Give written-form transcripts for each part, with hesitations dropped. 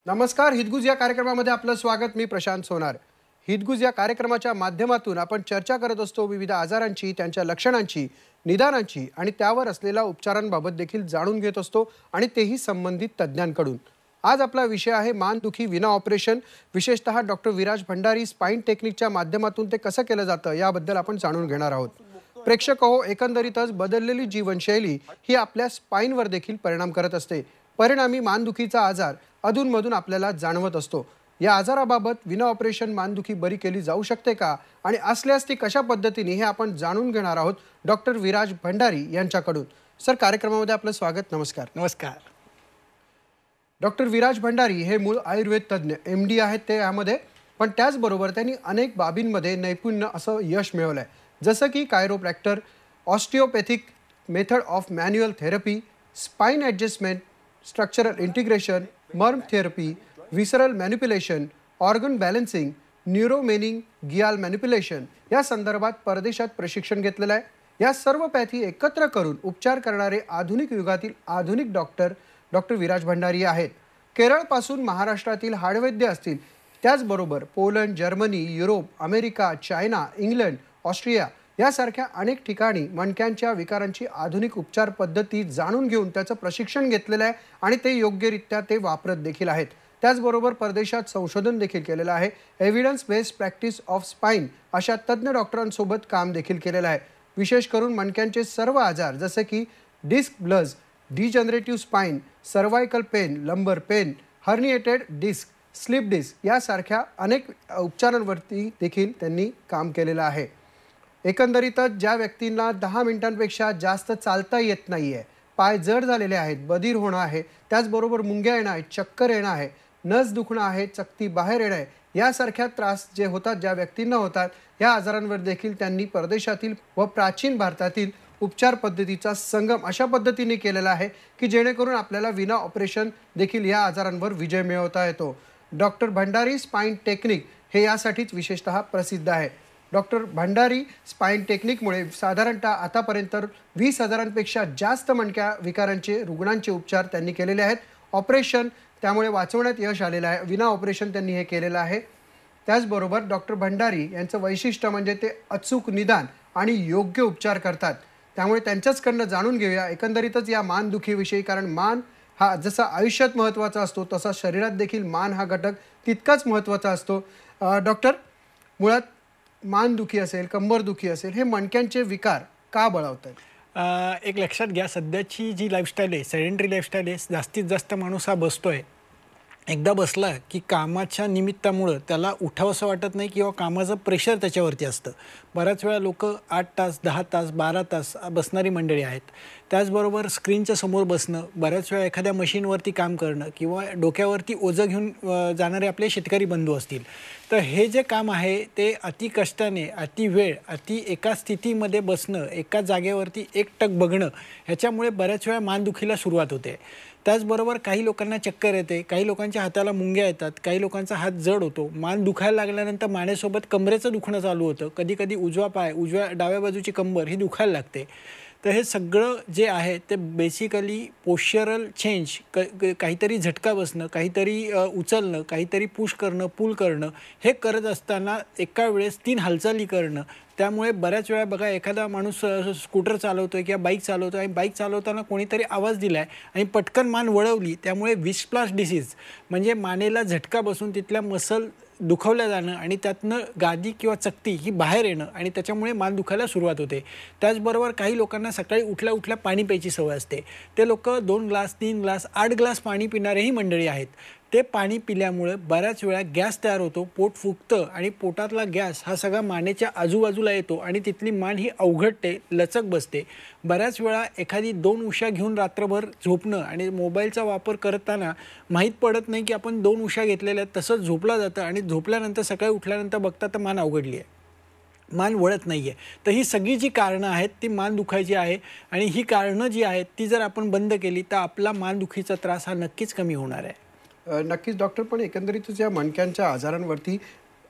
नमस्कार. हितगुज या कार्यक्रमामध्ये आपलं स्वागत. मी प्रशांत सोनार. हितगुज या कार्यक्रमाच्या माध्यमातून आपण चर्चा करत असतो विविध आजारांची, त्यांच्या लक्षणांची, निदानांची आणि त्यावर असलेल्या उपचारांबाबत देखील जाणून घेत असतो आणि तेही संबंधित तज्ज्ञांकडून. आज आपला विषय आहे मानदुखी विना ऑपरेशन. विशेषतः डॉक्टर विराज भंडारी स्पाइन टेक्निकच्या माध्यमातून ते कसं केलं जातं याबद्दल आपण जाणून घेणार आहोत. प्रेक्षक हो, एकंदरीतच बदललेली जीवनशैली ही आपल्या स्पाइनवर देखील परिणाम करत असते. परिणामी मानदुखीचा आजार अधूनमधून आपल्याला जाणवत असतो. या आजाराबाबत विना ऑपरेशन मानदुखी बरी केली जाऊ शकते का आणि असल्यास ती कशा पद्धतीने हे आपण जाणून घेणार आहोत डॉक्टर विराज भंडारी यांच्याकडून. सर, कार्यक्रमामध्ये आपलं स्वागत. नमस्कार. नमस्कार. डॉक्टर विराज भंडारी हे मूळ आयुर्वेद तज्ज्ञ MD आहेत ते यामध्ये, पण त्याचबरोबर त्यांनी अनेक बाबींमध्ये नैपुण्य असं यश मिळवलं आहे. जसं की chiropractor, osteopathic method of manual therapy, spine adjustment, structural integration, marma therapy, visceral manipulation, organ balancing, neuromeningeal manipulation या संदर्भात परदेशात प्रशिक्षण घेतलेलं आहे. या सर्व पॅथी एकत्र करून उपचार करणारे आधुनिक युगातील आधुनिक डॉक्टर विराज भंडारी आहेत. केरळपासून महाराष्ट्रातील हाडवैद्य असतील, त्याचबरोबर Poland, Germany, Europe, America, China, England, Austria यासारख्या अनेक ठिकाणी मणक्यांच्या विकारांची आधुनिक उपचार पद्धती जाणून घेऊन त्याचं प्रशिक्षण घेतलेलं आहे आणि ते योग्यरित्या ते वापरत देखील आहेत. त्याचबरोबर परदेशात संशोधन देखील केलेलं आहे. Evidence based practice of spine अशा तज्ज्ञ डॉक्टरांसोबत काम देखील केलेलं आहे. विशेष करून मणक्यांचे सर्व आजार जसे की disc bulge, degenerative spine, cervical pain, lumbar pain, herniated disc, slip disc यासारख्या अनेक उपचारांवरती देखील त्यांनी काम केलेलं आहे. एकंदरीतच ज्या व्यक्तींना 10 मिनिटांपेक्षा जास्त चालता येत नाही आहे, पाय जड झालेले आहेत, बधीर होणं आहे, त्याचबरोबर मुंग्या येणं आहे, चक्कर येणं आहे, नस दुखणं आहे, चकती बाहेर येणं आहे, यासारख्या त्रास जे होतात, ज्या व्यक्तींना होतात, या आजारांवर देखील त्यांनी परदेशातील व प्राचीन भारतातील उपचार पद्धतीचा संगम अशा पद्धतीने केलेला आहे की जेणेकरून आपल्याला विना ऑपरेशन देखील या आजारांवर विजय मिळवता येतो. डॉक्टर भंडारी स्पाइन टेक्निक हे यासाठीच विशेषतः प्रसिद्ध आहे. डॉक्टर भंडारी स्पाइन टेक्निकमुळे साधारणतः आतापर्यंत 20,000पेक्षा जास्त मणक्या विकारांचे रुग्णांचे उपचार त्यांनी केलेले आहेत. ऑपरेशन त्यामुळे वाचवण्यात यश आलेलं आहे. विना ऑपरेशन त्यांनी हे केलेलं आहे. त्याचबरोबर डॉक्टर भंडारी यांचं वैशिष्ट्य म्हणजे ते अचूक निदान आणि योग्य उपचार करतात. त्यामुळे त्यांच्याचकडनं जाणून घेऊया एकंदरीतच या मानदुखीविषयी. कारण मान हा जसा आयुष्यात महत्त्वाचा असतो तसा शरीरात देखील मान हा घटक तितकाच महत्त्वाचा असतो. डॉक्टर, मुळात मानदुखी असेल, कंबरदुखी असेल, हे मणक्यांचे विकार का बळावतात? एक लक्षात घ्या, सध्याची जी लाईफस्टाईल आहे, सेडेंटरी लाईफस्टाईल आहे, जास्तीत जास्त माणूस हा बसतोय. एकदा बसला की कामाच्या निमित्तामुळं त्याला उठावंसं वाटत नाही किंवा कामाचं प्रेशर त्याच्यावरती असतं. बऱ्याच वेळा लोक 8 तास, 10 तास, 12 तास बसणारी मंडळी आहेत. त्याचबरोबर स्क्रीनच्या समोर बसणं, बऱ्याच वेळा एखाद्या मशीनवरती काम करणं किंवा डोक्यावरती ओझं घेऊन जाणारे आपले शेतकरी बंधू असतील. तर हे जे काम आहे ते अति कष्टाने, अति वेळ, अति एका स्थितीमध्ये बसणं, एका जागेवरती एकटक बघणं, ह्याच्यामुळे बऱ्याच वेळा मानदुखीला सुरुवात होते. त्याचबरोबर काही लोकांना चक्कर येते, काही लोकांच्या हाताला मुंग्या येतात, काही लोकांचा हात जड होतो. मान दुखायला लागल्यानंतर मानेसोबत कमरेचं दुखणं चालू होतं. कधी कधी उजवा पाय, डाव्या बाजूची कंबर ही दुखायला लागते. तर हे सगळं जे आहे ते बेसिकली पोश्चरल चेंज, काहीतरी झटका बसणं, काहीतरी उचलणं, काहीतरी पुश करणं, पुल करणं, हे करत असताना एका वेळेस 3 हालचाली करणं. त्यामुळे बऱ्याच वेळा बघा, एखादा माणूस स्कूटर चालवतोय किंवा बाईक चालवतोय आणि बाईक चालवताना कोणीतरी आवाज दिला आहे आणि पटकन मान वळवली, त्यामुळे विस्प्लाश डिसीज म्हणजे मानेला झटका बसून तिथल्या मसल दुखावल्या जाणं आणि त्यातनं गादी किंवा चकती ही बाहेर येणं आणि त्याच्यामुळे मान दुखायला सुरुवात होते. त्याचबरोबर काही लोकांना सकाळी उठल्या उठल्या पाणी प्यायची सवय असते. ते लोक 2 ग्लास, 3 ग्लास, 8 ग्लास पाणी पिणारेही मंडळी आहेत. ते पाणी पिल्यामुळे बऱ्याच वेळा गॅस तयार होतो, पोट फुगतं आणि पोटातला गॅस हा सगळा मानेच्या आजूबाजूला येतो आणि तिथली मान ही अवघडते, लचक बसते. बऱ्याच वेळा एखादी 2 उशा घेऊन रात्रभर झोपणं आणि मोबाईलचा वापर करताना माहीत पडत नाही की आपण 2 उशा घेतलेल्या आहेत, तसंच झोपला जातं आणि झोपल्यानंतर सकाळी उठल्यानंतर बघता तर मान अवघडली आहे, मान वळत नाही आहे. तर ही सगळी जी कारणं आहेत ती मान दुखायची आहे आणि ही कारणं जी आहेत ती जर आपण बंद केली तर आपला मानदुखीचा त्रास हा नक्कीच कमी होणार आहे. नक्कीच डॉक्टर, पण एकंदरीतच या मणक्यांच्या आजारांवरती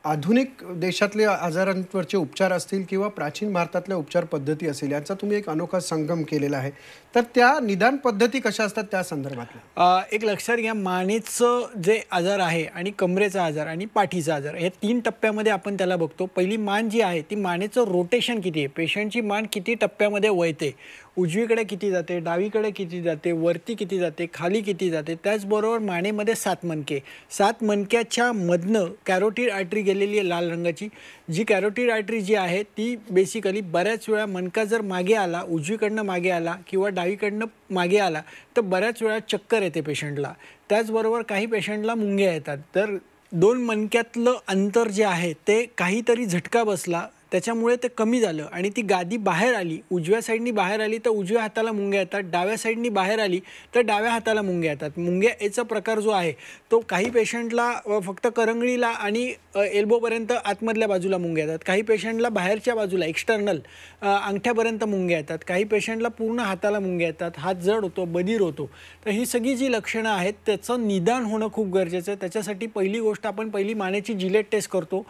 आधुनिक देशातले आजारांवरचे उपचार असतील किंवा प्राचीन भारतातल्या उपचार पद्धती असेल, यांचा तुम्ही एक अनोखा संगम केलेला आहे. तर त्या निदान पद्धती कशा असतात त्या संदर्भातल्या? एक लक्षात घ्या, मानेचं जे आजार आहे आणि कमरेचा आजार आणि पाठीचा आजार, हे 3 टप्प्यामध्ये आपण त्याला बघतो. पहिली मान जी आहे ती मानेचं रोटेशन किती आहे, पेशंटची मान किती टप्प्यामध्ये वळते, उजवीकडे किती जाते, डावीकडे किती जाते, वरती किती जाते, खाली किती जाते. त्याचबरोबर मानेमध्ये 7 मणके, 7 मणक्याच्या मधनं कॅरोटिड आर्टरी गेलेली आहे लाल रंगाची. जी कॅरोटिड आर्टरी जी आहे ती बेसिकली बऱ्याच वेळा मणका जर मागे आला, उजवीकडनं मागे आला किंवा डावीकडनं मागे आला तर बऱ्याच वेळा चक्कर येते पेशंटला. त्याचबरोबर काही पेशंटला मुंग्या येतात. तर 2 मणक्यातलं अंतर जे आहे ते काहीतरी झटका बसला त्याच्यामुळे ते कमी झालं आणि ती गादी बाहेर आली, उजव्या साईडनी बाहेर आली तर उजव्या हाताला मुंग्या येतात, डाव्या साईडनी बाहेर आली तर डाव्या हाताला मुंग्या येतात. मुंग्या याचा प्रकार जो आहे तो काही पेशंटला फक्त करंगळीला आणि एल्बोपर्यंत आतमधल्या बाजूला मुंग्या येतात, काही पेशंटला बाहेरच्या बाजूला एक्सटर्नल अंगठ्यापर्यंत मुंग्या येतात, काही पेशंटला पूर्ण हाताला मुंग्या येतात, हात जड होतो, बधीर होतो. तर ही सगळी जी लक्षणं आहेत त्याचं निदान होणं खूप गरजेचं आहे. त्याच्यासाठी पहिली गोष्ट आपण मानेची जिलेट टेस्ट करतो.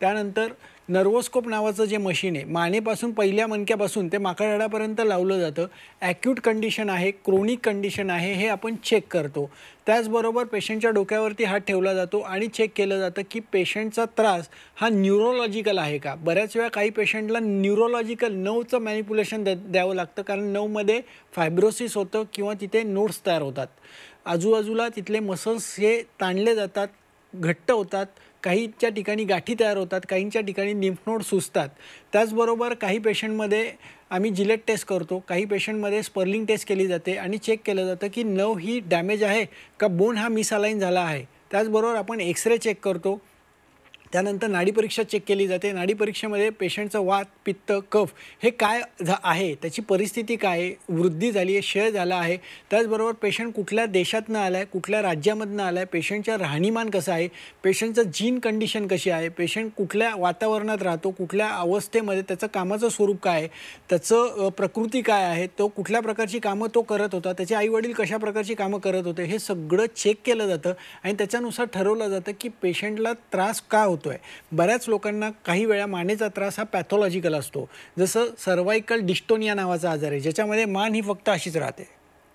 त्यानंतर नर्वोस्कोप नावाचं जे मशीन आहे, मानेपासून पहिल्या मणक्यापासून ते माकडापर्यंत लावलं जातं. ॲक्यूट कंडिशन आहे, क्रोनिक कंडिशन आहे हे आपण चेक करतो. त्याचबरोबर पेशंटच्या डोक्यावरती हात ठेवला जातो आणि चेक केलं जातं की पेशंटचा त्रास हा न्यूरोलॉजिकल आहे का. बऱ्याच वेळा काही पेशंटला न्यूरोलॉजिकल नर्वचं मॅनिप्युलेशन द्यावं लागतं, कारण नर्वमध्ये फायब्रोसिस होतं किंवा तिथे नोड्स तयार होतात. आजूबाजूला तिथले मसल्स हे ताणले जातात, घट्ट होतात, काहीच्या ठिकाणी गाठी तयार होतात, काहींच्या ठिकाणी लिम्फ नोड सुजतात. त्याचबरोबर काही पेशंटमध्ये आम्ही जिलेट टेस्ट करतो, काही पेशंटमध्ये स्पर्लिंग टेस्ट केली जाते आणि चेक केलं जातं की नर्व ही डॅमेज आहे का, बोन हा मिसअलाइन झाला आहे. त्याचबरोबर आपण एक्सरे चेक करतो. त्यानंतर नाडी परीक्षा चेक केली जाते. नाडी परीक्षेमध्ये पेशंटचं वात, पित्त, कफ हे काय आहे, त्याची परिस्थिती काय आहे, वृद्धी झाली आहे, क्षय झाला आहे. त्याचबरोबर पेशंट कुठल्या देशातनं आला आहे, कुठल्या राज्यामधनं आला आहे, पेशंटचं राहणीमान कसं आहे, पेशंटचं जीन कंडिशन कशी आहे, पेशंट कुठल्या वातावरणात राहतो, कुठल्या अवस्थेमध्ये, त्याचं कामाचं स्वरूप काय आहे, त्याचं प्रकृती काय आहे, तो कुठल्या प्रकारची कामं तो करत होता, त्याचे आईवडील कशा प्रकारची कामं करत होते, हे सगळं चेक केलं जातं आणि त्याच्यानुसार ठरवलं जातं की पेशंटला त्रास का होतो आहे. बऱ्याच लोकांना काही वेळा मानेचा त्रास हा पॅथॉलॉजिकल असतो. जसं सर्वायकल डिस्टोनिया नावाचा आजार आहे, ज्याच्यामध्ये मान ही फक्त अशीच राहते,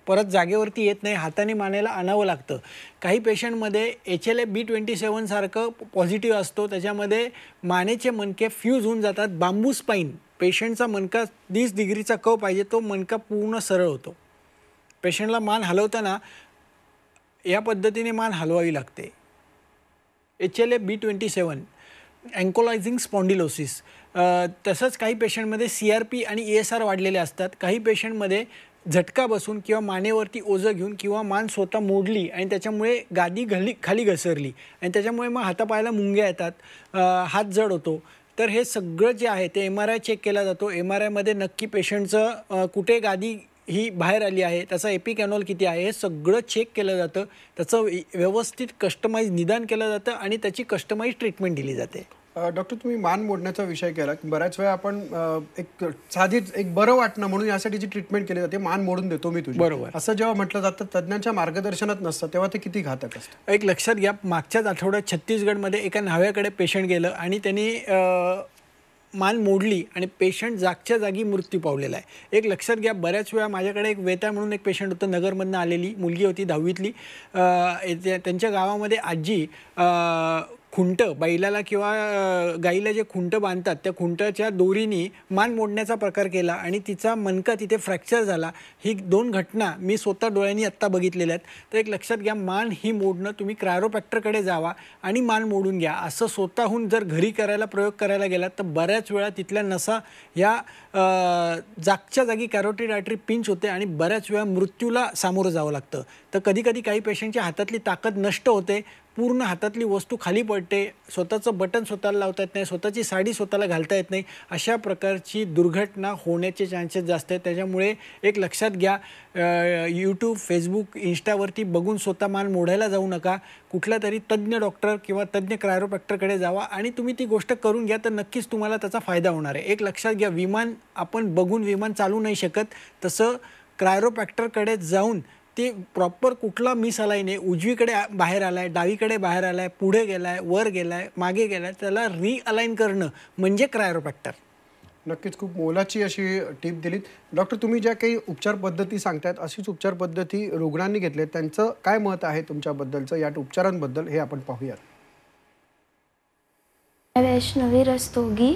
परत जागेवरती येत नाही, हाताने मानेला आणावं लागतं. काही पेशंटमध्ये HLA-B27 सारखं पॉझिटिव्ह असतो, त्याच्यामध्ये मानेचे मणके फ्यूज होऊन जातात. बांबू स्पाईन, पेशंटचा मणका 30 डिग्रीचा कव पाहिजे, तो मणका पूर्ण सरळ होतो. पेशंटला मान हलवताना या पद्धतीने मान हलवावी लागते. HLA-B27 अँकोलायझिंग spondylosis. तसंच काही पेशंटमध्ये CRP आणि ESR वाढलेले असतात. काही पेशंटमध्ये झटका बसून किंवा मानेवरती ओझं घेऊन किंवा मान स्वतः मोडली आणि त्याच्यामुळे गादी खाली घसरली आणि त्याच्यामुळे मग हातापायाला मुंग्या येतात, हात जड होतो. तर हे सगळं जे आहे ते MRI चेक केला जातो. MRIमध्ये नक्की पेशंटचं कुठे गादी ही बाहेर आली आहे, त्याचा एपिकॅनॉल किती आहे, हे सगळं चेक केलं जातं. त्याचं व्यवस्थित कस्टमाइज निदान केलं जातं आणि त्याची कस्टमाइज ट्रीटमेंट दिली जाते. डॉक्टर, तुम्ही मान मोडण्याचा विषय केला. बऱ्याच वेळा आपण एक बरं वाटणं म्हणून यासाठी जी ट्रीटमेंट केली जाते, मान मोडून देतो मी तुझी, बरोबर, असं जेव्हा म्हटलं जातं तज्ज्ञांच्या मार्गदर्शनात नसतं तेव्हा ते किती घातक असतं. एक लक्षात घ्या, मागच्याच आठवड्यात छत्तीसगडमध्ये एका न्हाव्याकडे पेशंट गेलं आणि त्यांनी मान मोडली आणि पेशंट जागच्या जागी मृत्यू पावलेला आहे. एक लक्षात घ्या, बऱ्याच वेळा माझ्याकडे एक वेता म्हणून एक पेशंट होतं, नगरमधनं आलेली मुलगी होती 10वीतली. त्यांच्या गावामध्ये आजी खुंट बैलाला किंवा गाईला जे खुंट बांधतात त्या खुंटाच्या दोरीने मान मोडण्याचा प्रकार केला आणि तिचा मणका तिथे फ्रॅक्चर झाला. ही 2 घटना मी स्वतः डोळ्यांनी आत्ता बघितलेल्या आहेत. तर एक लक्षात घ्या, मान ही मोडणं, तुम्ही क्रायोप्रॅक्टरकडे जावा आणि मान मोडून घ्या. असं स्वतःहून जर घरी प्रयोग करायला गेलात तर बऱ्याच वेळा तिथल्या नसा या जागच्या जागी कॅरोटिड आर्टरी पिंच होते आणि बऱ्याच वेळा मृत्यूला सामोरं जावं लागतं. तर कधी काही पेशंटच्या हातातली ताकद नष्ट होते, पूर्ण हातातली वस्तू खाली पडते, स्वतःचं बटन स्वतःला लावता येत नाही, स्वतःची साडी स्वतःला घालता येत नाही, अशा प्रकारची दुर्घटना होण्याचे चान्सेस जास्त आहेत. त्याच्यामुळे एक लक्षात घ्या, यूट्यूब, फेसबुक, इंस्टावरती बघून स्वतः मान मोडायला जाऊ नका. कुठला तरी तज्ज्ञ डॉक्टर किंवा तज्ज्ञ क्रायोप्रॅक्टरकडे जावा आणि तुम्ही ती गोष्ट करून घ्या, तर नक्कीच तुम्हाला त्याचा फायदा होणार आहे. एक लक्षात घ्या, विमान आपण बघून विमान चालू नाही शकत, तसं क्रायोप्रॅक्टरकडे जाऊन ते प्रॉपर कुठला मिस अलाईन आहे, उजवीकडे बाहेर आलाय, डावीकडे बाहेर आलाय, पुढे गेलाय, वर गेलाय, मागे गेलाय, त्याला रिअलाईन करणं म्हणजे क्रायोप्रॅक्टर. नक्कीच खूप मोलाची अशी टीप दिलीत. डॉक्टर, तुम्ही ज्या काही उपचार पद्धती सांगतायत अशीच उपचार पद्धती रुग्णांनी घेतले, त्यांचं काय मत आहे तुमच्याबद्दलचं, या उपचारांबद्दल हे आपण पाहूयात. मैं वैष्णवी रस्तोगी,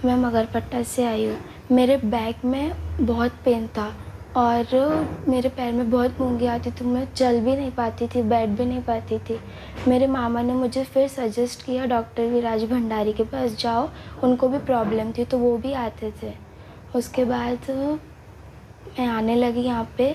मैं मगरपट्टा से आई हूँ। मेरे बैक में बहुत पेन था और मेरे पैर में बहुत मूंगी आती थी, मैं चल भी नहीं पाती थी, बैठ भी नहीं पाती थी। मेरे मामा ने मुझे फिर सजेस्ट किया डॉक्टर विराज भंडारी के पास जाओ, उनको भी प्रॉब्लम थी तो वो भी आते थे। उसके बाद मैं आने लगी यहाँ पे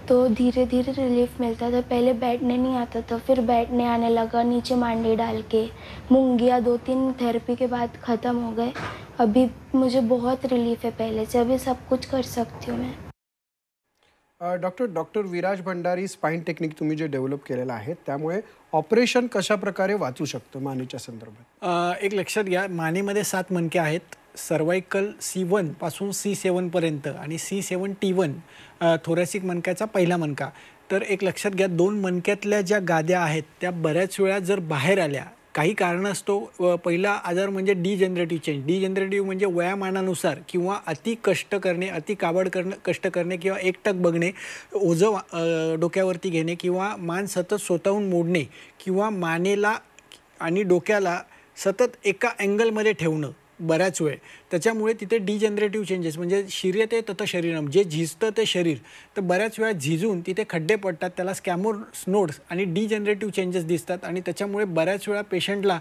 तो धीरे धीरे रिलीफ मिलता था। पहले बैठने नहीं आता था, फिर बैठने आने लगा, नीचे मांडी डाल के। मूंगियाँ 2-3 थेरेपी के बाद ख़त्म हो गए। अभी मुझे बहुत रिलीफ है पहले से, अभी सब कुछ कर सकती हूँ मैं। Doctor Viraj Bhandari spine technique तुम्ही जे डेव्हलप केलेलं आहे त्यामुळे ऑपरेशन कशा प्रकारे वाचू शकतं मानेच्या संदर्भात? एक लक्षात घ्या, मानेमध्ये 7 मणके आहेत. सर्वायकल C1 पासून C7 पर्यंत आणि C7T1 थोरॅसिक मणक्याचा पहिला मणका. तर एक लक्षात घ्या, 2 मणक्यातल्या ज्या गाद्या आहेत त्या बऱ्याच वेळा जर बाहेर आल्या, काही कारणास्तव, पहिला आजार म्हणजे डिजनरेटिव्ह चेंज. डिजनरेटिव्ह म्हणजे वयामानानुसार किंवा अति कष्ट करणे, अति काबड कष्ट करणे किंवा एकटक बघणे, ओझं डोक्यावरती घेणे किंवा मान सतत स्वतःहून मोडणे किंवा मानेला आणि डोक्याला सतत एका अँगलमध्ये ठेवणं बऱ्याच वेळ. त्याच्यामुळे तिथे डिजनरेटिव्ह चेंजेस म्हणजे शिर्यते तत शरीरम, जे झिजतं ते शरीर, तर बऱ्याच वेळा झिजून तिथे खड्डे पडतात, त्याला स्कॅमोस नोड्स आणि डिजनरेटिव्ह चेंजेस दिसतात आणि त्याच्यामुळे बऱ्याच वेळा पेशंटला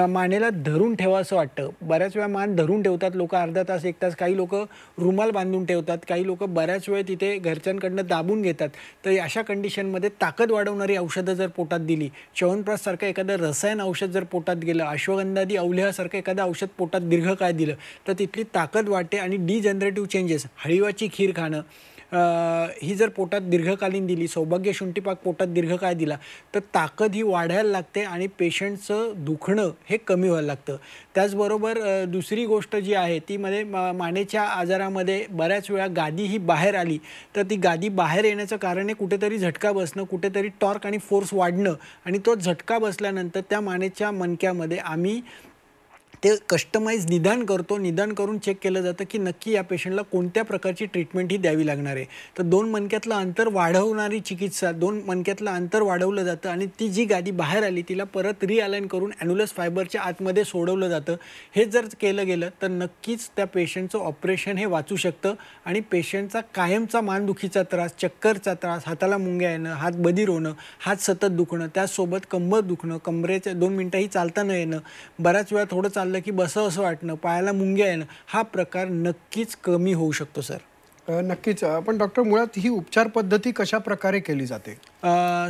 मानेला धरून ठेवावं वाटतं. बऱ्याच वेळा मान धरून ठेवतात लोक, अर्धा तास 1 तास, काही लोक रुमाल बांधून ठेवतात, काही लोक बऱ्याच वेळ तिथे घरच्यांकडनं दाबून घेतात. तर अशा कंडिशनमध्ये ताकद वाढवणारी औषधं जर पोटात दिली, च्यवनप्राशसारखं एखादं रसायन औषध जर पोटात गेलं, अश्वगंधादी अवलेहासारखं एखादं औषध पोटात दीर्घ काय दिलं तर तिथली ताकद वाढते आणि डिजनरेटिव्ह चेंजेस, हळीवाची खीर खाणं ही जर पोटात दीर्घकालीन दिली, सौभाग्य शुंठीपाक पोटात दीर्घकाळ दिला तर ताकद ही वाढायला लागते आणि पेशंटचं दुखणं हे कमी व्हायला लागतं. त्याचबरोबर दुसरी गोष्ट जी आहे ती मध्ये मानेच्या आजारामध्ये बऱ्याच वेळा गादी ही बाहेर आली तर ती गादी बाहेर येण्याचं कारण आहे कुठेतरी झटका बसणं, कुठेतरी टॉर्क आणि फोर्स वाढणं आणि तो झटका बसल्यानंतर त्या मानेच्या मणक्यामध्ये आम्ही ते कस्टमाइज निदान करतो. निदान करून चेक केलं जातं की नक्की या पेशंटला कोणत्या प्रकारची ट्रीटमेंट ही द्यावी लागणार आहे. तर 2 मणक्यातलं अंतर वाढवणारी चिकित्सा, 2 मणक्यातलं अंतर वाढवलं जातं आणि ती जी गादी बाहेर आली तिला परत रिअलाइन करून ॲन्युलस फायबरच्या आतमध्ये सोडवलं जातं. हे जर केलं गेलं तर नक्कीच त्या पेशंटचं ऑपरेशन हे वाचू शकतं आणि पेशंटचा कायमचा मानदुखीचा त्रास, चक्करचा त्रास, हाताला मुंग्या येणं, हात बधीर होणं, हात सतत दुखणं, त्याचसोबत कंबर दुखणं, कमरेच्या 2 मिनटंही चालता न येणं, बऱ्याच वेळा थोडं चाललं की बसावं असं वाटणं, पायाला मुंग्या येणं, हा प्रकार नक्कीच कमी होऊ शकतो सर. नक्कीच. पण डॉक्टर, मुळात ही उपचार पद्धती कशा प्रकारे केली जाते?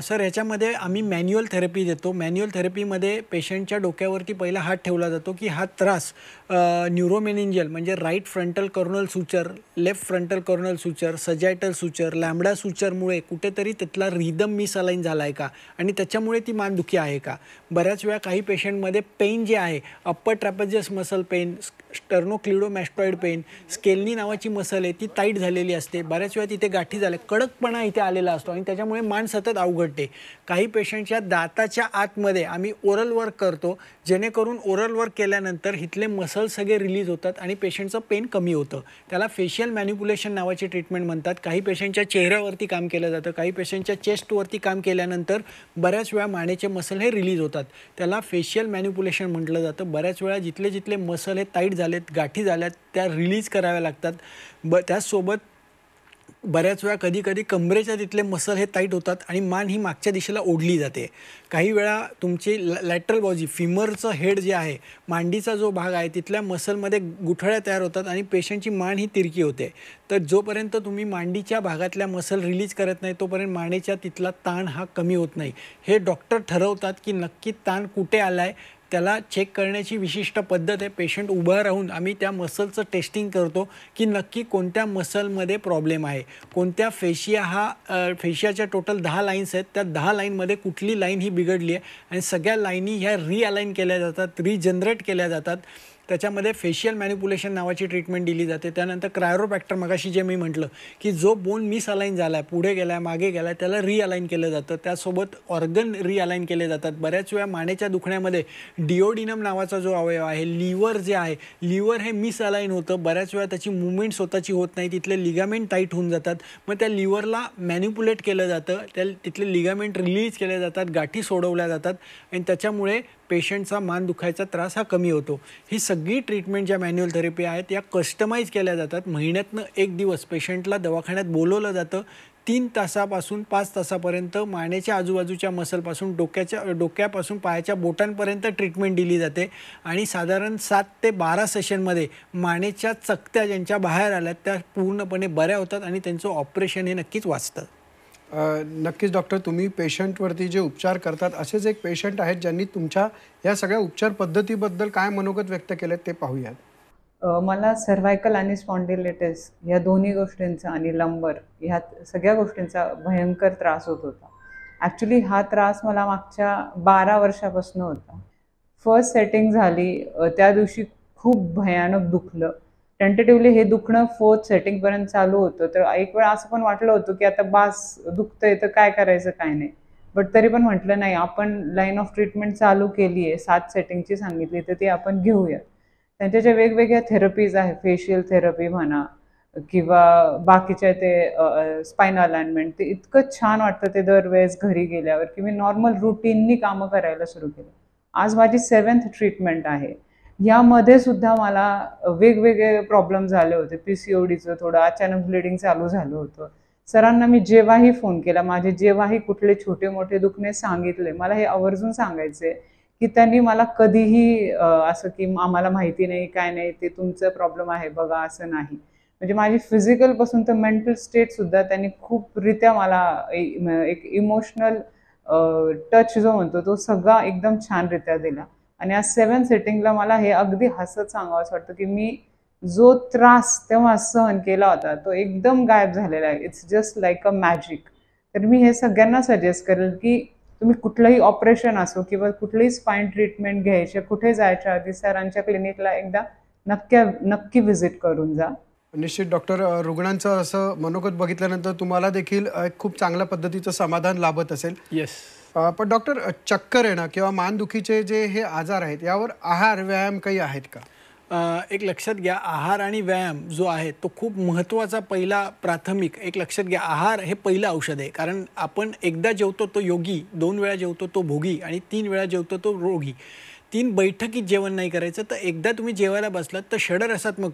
सर, ह्याच्यामध्ये आम्ही मॅन्युअल थेरपी देतो. मॅन्युअल थेरपीमध्ये पेशंटच्या डोक्यावरती पहिला हात ठेवला जातो की हा त्रास न्यूरोमेनिंजियल म्हणजे right frontal coronal suture, left frontal coronal suture, sagittal suture, lambda सुचरमुळे कुठेतरी त्यातला रिदम मिसअलाइन झाला आहे का आणि त्याच्यामुळे ती मानदुखी आहे का. बऱ्याच वेळा काही पेशंटमध्ये पेन जे आहे, upper trapezius muscle pain, स्टर्नोक्लिडोमॅस्टॉइड pen, स्केलनी नावाची मसल आहे ती टाईट झालेली असते, बऱ्याच वेळा तिथे गाठी झाल्या, कडकपणा इथे आलेला असतो आणि त्याच्यामुळे मान सतत अवघडते. काही पेशंटच्या दाताच्या आतमध्ये आम्ही ओरल वर्क करतो जेणेकरून ओरल वर्क केल्यानंतर इथले मसल सगळे रिलीज होतात आणि पेशंटचं पेन कमी होतं. त्याला फेशियल मॅनिप्युलेशन नावाची ट्रीटमेंट म्हणतात. काही पेशंटच्या चेहऱ्यावरती काम केलं जातं, काही पेशंटच्या चेस्टवरती काम केल्यानंतर बऱ्याच वेळा मानेचे मसल हे रिलीज होतात, त्याला फेशियल मॅनिप्युलेशन म्हटलं जातं. बऱ्याच वेळा जिथले मसल हे टाईट झालेत, गाठी झाल्यात, त्या रिलीज कराव्या लागतात. त्याचसोबत बऱ्याच वेळा कधी कमरेच्या तिथले मसल हे टाईट होतात आणि मान ही मागच्या दिशेला ओढली जाते. काही वेळा तुमची लॅटरल बाजू, फिमरचं हेड जे आहे, मांडीचा जो भाग आहे, तिथल्या मसलमध्ये गुठळ्या तयार होतात आणि पेशंटची मान ही तिरकी होते. तर जोपर्यंत तुम्ही मांडीच्या भागातल्या मसल रिलीज करत नाही तोपर्यंत मानेच्या तिथला ताण हा कमी होत नाही. हे डॉक्टर ठरवतात की नक्की ताण कुठे आला आहे. त्याला चेक करण्याची विशिष्ट पद्धत आहे. पेशंट उभं राहून आम्ही त्या मसलचं टेस्टिंग करतो की नक्की कोणत्या मसलमध्ये प्रॉब्लेम आहे, कोणत्या फेशियाच्या टोटल 10 लाईन्स आहेत, त्या 10 लाईनमध्ये कुठली लाईन ही बिघडली आहे आणि सगळ्या लाईनी ह्या रिअलाइन केल्या जातात, रिजनरेट केल्या जातात. त्याच्यामध्ये फेशियल मॅनिपुलेशन नावाची ट्रीटमेंट दिली जाते. त्यानंतर क्रायोप्रॅक्टर, मगाशी जे मी म्हटलं की जो बोन मिसअलाइन झाला आहे, पुढे गेला आहे, मागे गेला आहे, त्याला रिअलाइन केलं जातं. त्यासोबत ऑर्गन रिअलाइन केले जातात. बऱ्याच वेळा मानेच्या दुखण्यामध्ये डिओडिनम नावाचा जो अवयव आहे, लिव्हर जे आहे, लिव्हर हे मिसअलाइन होतं. बऱ्याच वेळा त्याची मुवमेंट स्वतःची होत नाही, तिथले लिगामेंट टाईट होऊन जातात. मग त्या लिव्हरला मॅनिपुलेट केलं जातं, तिथले लिगामेंट रिलीज केले जातात, गाठी सोडवल्या जातात आणि त्याच्यामुळे पेशंटचा मान दुखायचा त्रास हा कमी होतो. ही सगळी ट्रीटमेंट ज्या मॅन्युअल थेरपी आहेत या कस्टमाइज केल्या जातात. महिन्यातनं एक दिवस पेशंटला दवाखान्यात बोलवलं जातं. 3 तासापासून 5 तासापर्यंत मानेच्या आजूबाजूच्या मसलपासून डोक्यापासून पायाच्या बोटांपर्यंत ट्रीटमेंट दिली जाते आणि साधारण 7 ते 12 सेशनमध्ये मानेच्या चकत्या ज्यांच्या बाहेर आल्यात त्या पूर्णपणे बऱ्या होतात आणि त्यांचं ऑपरेशन हे नक्कीच वाचतं. नक्कीच डॉक्टर, तुम्ही पेशंटवरती जे उपचार करतात असेच एक पेशंट आहेत ज्यांनी तुमच्या या सगळ्या उपचार पद्धतीबद्दल काय मनोगत व्यक्त केलेत ते पाहूयात. मला सर्व्हायकल आणि स्पॉन्डिलायटिस या दोन्ही गोष्टींचा आणि लंबर ह्या सगळ्या गोष्टींचा भयंकर त्रास होत होता. ॲक्च्युली हा त्रास मला मागच्या 12 वर्षापासून होता. फर्स्ट सेटिंग झाली त्या दिवशी खूप भयानक दुखलं. टेंटेटिव्हली हे दुखणं 4th सेटिंगपर्यंत चालू होतं. तर एक वेळा असं पण वाटलं होतं की आता बास दुखतंय तर काय करायचं काय नाही. बट तरी पण म्हटलं नाही, आपण लाईन ऑफ ट्रीटमेंट चालू केली आहे, 7 सेटिंगची सांगितली तर ती आपण घेऊयात. त्यांच्या ज्या वेगवेगळ्या थेरपीज आहेत, फेशियल थेरपी म्हणा किंवा बाकीच्या ते स्पाइन अलाइनमेंट, ते इतकं छान वाटतं ते दरवेळेस घरी गेल्यावर की मी नॉर्मल रुटीननी कामं करायला सुरू केलं. आज माझी 7th ट्रीटमेंट आहे. यामध्ये सुद्धा मला वेगवेगळे प्रॉब्लेम झाले होते. PCODचं थोडं अचानक ब्लिडिंग चालू झालं होतं. सरांना मी जेव्हाही फोन केला, माझे जेव्हाही कुठले छोटे मोठे दुखणे सांगितले, मला हे आवर्जून सांगायचे की त्यांनी मला कधीही असं की आम्हाला माहिती नाही काय नाही, ते तुमचं प्रॉब्लेम आहे बघा, असं नाही. म्हणजे माझी फिजिकलपासून तर मेंटल स्टेटसुद्धा त्यांनी खूपरित्या मला एक इमोशनल टच जो म्हणतो तो सगळा एकदम छानरित्या दिला. आणि आज 7th सेटिंगला मला हे अगदी हसत सांगावंसं वाटतं की मी जो त्रास तेव्हा सहन केला होता तो एकदम गायब झालेला आहे. It's just like a magic. तर मी हे सगळ्यांना सजेस्ट करेल की तुम्ही कुठलंही ऑपरेशन असो किंवा कुठलीही स्पाइन ट्रीटमेंट घ्यायची, कुठे जायच्या आधी सरांच्या क्लिनिकला एकदा नक्की व्हिजिट करून जा. निश्चित डॉक्टर, रुग्णांचं असं मनोगत बघितल्यानंतर तुम्हाला देखील खूप चांगल्या पद्धतीचं समाधान लाभत असेल. येस. पण डॉक्टर, चक्कर येणं किंवा मानदुखीचे जे हे आजार आहेत यावर आहार व्यायाम काही आहेत का? एक लक्षात घ्या, आहार आणि व्यायाम जो आहे तो खूप महत्त्वाचा पहिला प्राथमिक एक लक्षात घ्या. आहार हे पहिलं औषध आहे. कारण आपण एकदा जेवतो तो योगी, 2 वेळा जेवतो तो भोगी आणि 3 वेळा जेवतो तो रोगी. 3 बैठकीत जेवण नाही करायचं. तर एकदा तुम्ही जेवायला बसलात तर षडरसात्मक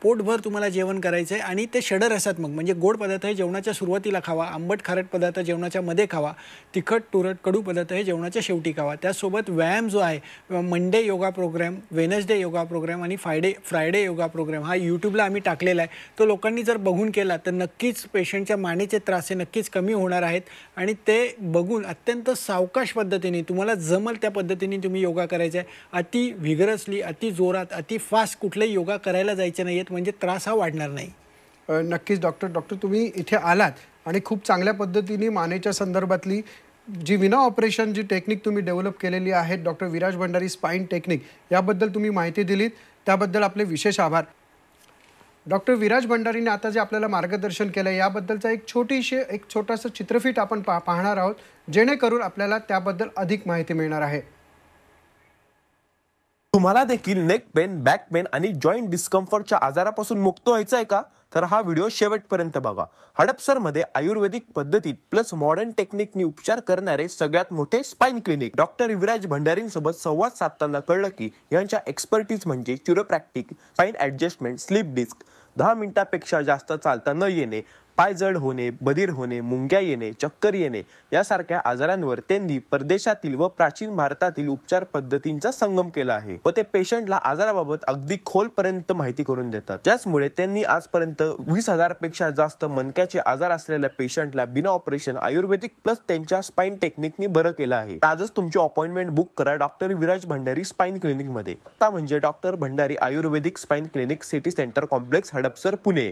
पोटभर तुम्हाला जेवण करायचं आहे आणि ते षडरसात्मक म्हणजे गोड पदार्थ हे जेवणाच्या सुरुवातीला खावा, आंबट खारट पदार्थ जेवणाच्या मध्ये खावा, तिखट तुरट कडू पदार्थ हे जेवणाच्या शेवटी खावा. त्यासोबत व्यायाम जो आहे, Monday yoga programme, Wednesday yoga programme आणि फ्रायडे योगा प्रोग्राम हा यूट्यूबला आम्ही टाकलेला आहे. तो लोकांनी जर बघून केला तर नक्कीच पेशंटच्या मानेचे त्रास हे नक्कीच कमी होणार आहेत आणि ते बघून अत्यंत सावकाश पद्धतीने तुम्हाला जमल त्या पद्धतीने तुम्ही योगा करायचा. अति व्हिगरसली, अति जोरात, अति फास्ट कुठलेही योगा करायला जायचे नाहीत, म्हणजे त्रास हा वाढणार नाही. नक्कीच डॉक्टर, तुम्ही इथे आलात आणि खूप चांगल्या पद्धतीने मानेच्या संदर्भातली जी विना ऑपरेशन जी टेक्निक तुम्ही डेव्हलप केलेली आहे, doctor Viraj Bhandari spine technique, याबद्दल तुम्ही माहिती दिलीत, त्याबद्दल आपले विशेष आभार. डॉक्टर विराज भंडारीने आता जे आपल्याला मार्गदर्शन केलं याबद्दलचा एक छोटासा चित्रफित आपण पाहणार आहोत, जेणेकरून आपल्याला त्याबद्दल अधिक माहिती मिळणार आहे. तुम्हाला देखील नेक पेन, बॅक पेन आणि जॉईंट डिस्कम्फर्टच्या आजारापासून मुक्त व्हायचं आहे का? तर हा व्हिडिओ शेवटपर्यंत बघा. हडपसरमध्ये आयुर्वेदिक पद्धतीत प्लस मॉडर्न टेक्निकनी उपचार करणारे सगळ्यात मोठे स्पाइन क्लिनिक. डॉक्टर विराज भंडारींसोबत संवाद साधताना कळलं की यांच्या एक्सपर्टीज म्हणजे चिरोप्रॅक्टिक, स्पाइन ऍडजस्टमेंट, स्लीप डिस्क, 10 मिनिटापेक्षा जास्त चालता न येणे, पाय जड होणे, बधीर होणे, मुंग्या येणे, चक्कर येणे यासारख्या आजारांवर त्यांनी परदेशातील व प्राचीन भारतातील उपचार पद्धतींचा संगम केला आहे व ते पेशंटला आजाराबाबत अगदी खोलपर्यंत माहिती करून देतात. ज्यामुळे त्यांनी आजपर्यंत 20,000 पेक्षा जास्त मणक्याचे आजार असलेल्या पेशंटला बिना ऑपरेशन आयुर्वेदिक प्लस त्यांच्या स्पाइन टेक्निकनी बरं केलं आहे. आजच तुमची अपॉइंटमेंट बुक करा doctor Viraj Bhandari spine clinic मध्ये. आता म्हणजे doctor Bhandari ayurvedic spine clinic, city centre complex, Hadapsar, Pune.